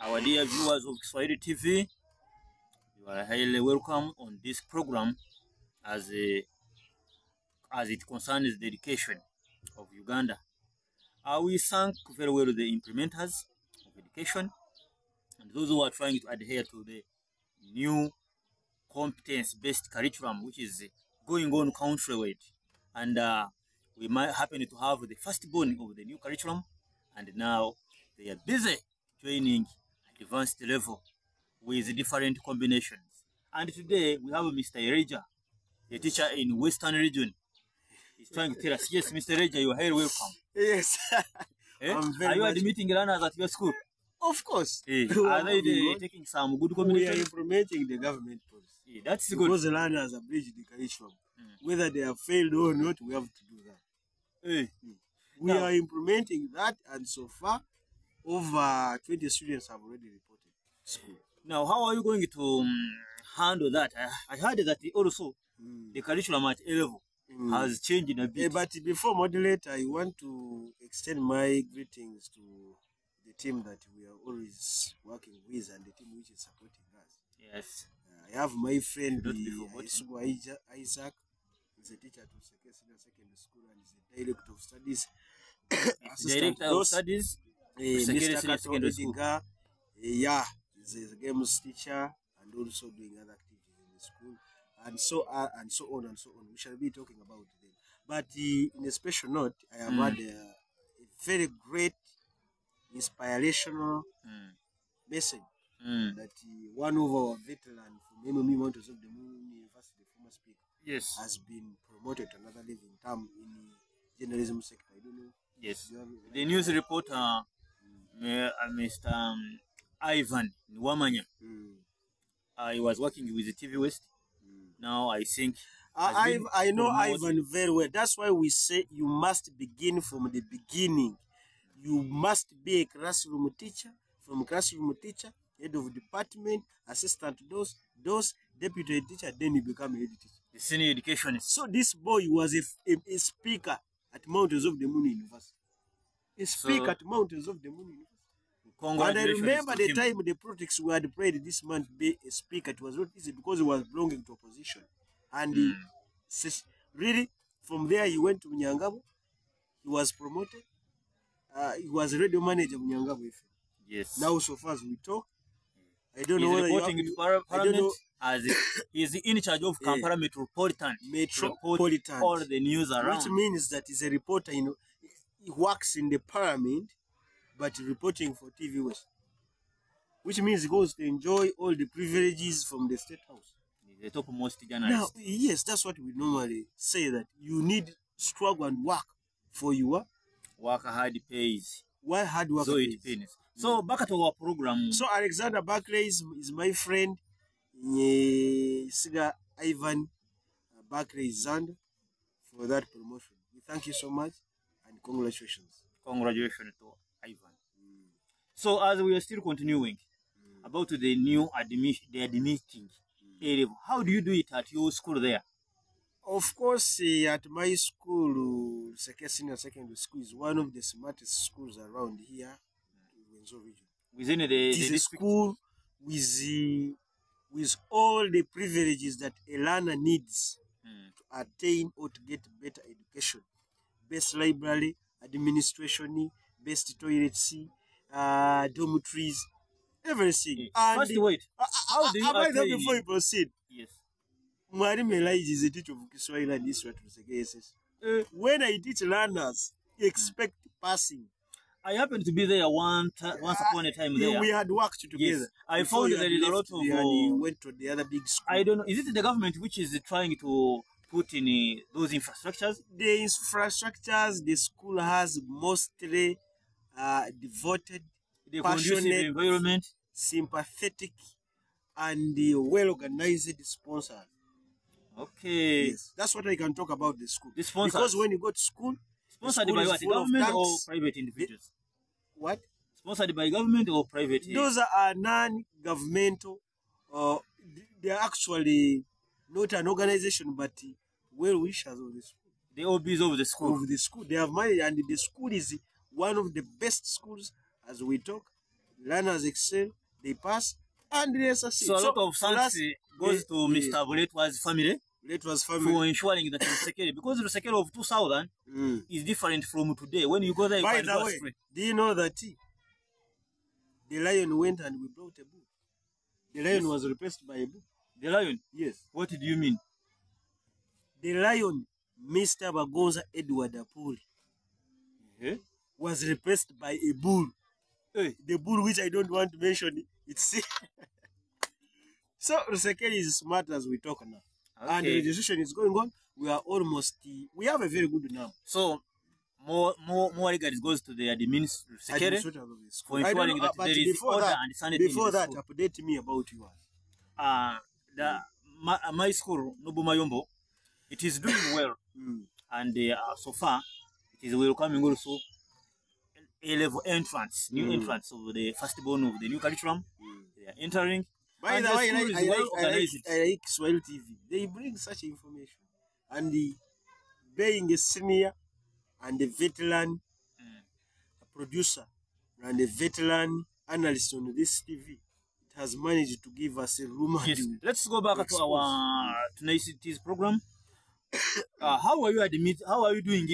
Our dear viewers of Kiswahili TV, you are highly welcome on this program as it concerns the education of Uganda. We thank very well the implementers of education and those who are trying to adhere to the new competence-based curriculum which is going on countrywide. And we might happen to have the firstborn of the new curriculum, and now they are busy training advanced level with different combinations. And today we have Mr. Ereja, a teacher in Western region. He's trying to tell us, yes, Mr. Ereja, you are here, welcome. Yes. Are you admitting learners at your school? Of course. Are they taking some good combinations? We are implementing the government policy. That's good. Because the learners have bridged the curriculum. Whether they have failed or not, we have to do that. We are implementing that, and so far, over 20 students have already reported school. Now, how are you going to handle that? I heard that also the curriculum at A level has changed a bit. But before moderator, I want to extend my greetings to the team that we are always working with and the team which is supporting us. Yes. I have my friend Isaac. He's a teacher to secondary school and is the director of studies. Director of studies. Mr. Secondary school. Yeah, he's a games teacher and also doing other activities in the school, and so on and so on and so on. We shall be talking about them. But in a special note, I have had a very great inspirational message that one of our veterans from MME Mountains of the Moon University, the former speaker, has been promoted to another level in term in the journalism sector. I don't know. Yes. The news reporter, Mr. Ivan Nwamanya, he was working with the TV West. Now I think I know Ivan very well. That's why we say you must begin from the beginning. You must be a classroom teacher. From classroom teacher, head of department, assistant those deputy teacher, then you become a head teacher. The senior educationist. So this boy was a speaker at Mountains of the Moon University. A speaker at Mountains of the Moon University. And I remember the time the politics we had prayed this man to be a speaker. It was not easy because he was belonging to opposition. And really, from there he went to Nyangabo. He was promoted. He was radio manager of Nyangabo. Yes. Now, so far as we talk, I don't know whether reporting to Parliament as he is in charge of Kampala Metropolitan. All the news around. Which means that he's a reporter. You know, he works in the Parliament, but reporting for TV West. Which means he goes to enjoy all the privileges from the State House. The topmost journalist. Now, yes, that's what we normally say, that you need struggle and work for your work hard pays. Why hard work so it pays. So back to our program. So Alexander Barclay is my friend. Siga Ivan Barclay Zand for that promotion. We thank you so much and congratulations. Congratulations to Ivan. So as we are still continuing about the new admitting A level, how do you do it at your school there? Of course, at my school, Senior Secondary School is one of the smartest schools around here in Wenzo region. Within it is a school with all the privileges that a learner needs to attain or to get better education. Best library, administration, best toilets, dormitories, everything. First, wait. How do you attain? Before you proceed? Yes. Mwalimu Elijah is a teacher of Kiswahili and History to the when I teach learners, expect passing. I happened to be there once upon a time there. We had worked together. Yes. I found there is a lot of... and went to the other big school. I don't know. Is it the government which is trying to put in those infrastructures? The infrastructures the school has mostly devoted, the passionate, environment, sympathetic, and well-organized sponsors. Okay. Yes. That's what I can talk about the school. The sponsors. Because when you go to school, sponsored by what? Government or private individuals? What? Sponsored by government or private? Those are non-governmental. They are actually not an organization, but well-wishers of the school. The OBs of the school. Of the school. They have money, and the school is one of the best schools as we talk. learners excel, they pass, and they succeed. So a lot of thanks goes to Mr. Buletwa's family. For ensuring that Lusekere, because Lusekere of 2000 is different from today. When you go there, you by the way, do you know that the lion went and we brought a bull? The lion was replaced by a bull. The lion? Yes. What do you mean? The lion, Mr. Bagonza Edward Apoli, was replaced by a bull. The bull which I don't want to mention. It's so Lusekere is smart as we talk now. Okay. And the registration is going on. We are almost, we have a very good number. So, more regards goes to the admins for ensuring that there is order and sanity. Before that, update me about yours. My school, Nobu Mayombo, it is doing well. And so far, it is welcoming also A-level entrance, new entrance of the firstborn of the new curriculum. They are entering. By the way, I like Swahili TV. They bring such information. And being a senior and a veteran producer and a veteran analyst on this TV, it has managed to give us a room. Yes. Let's go back to our tonight's program. How are you doing it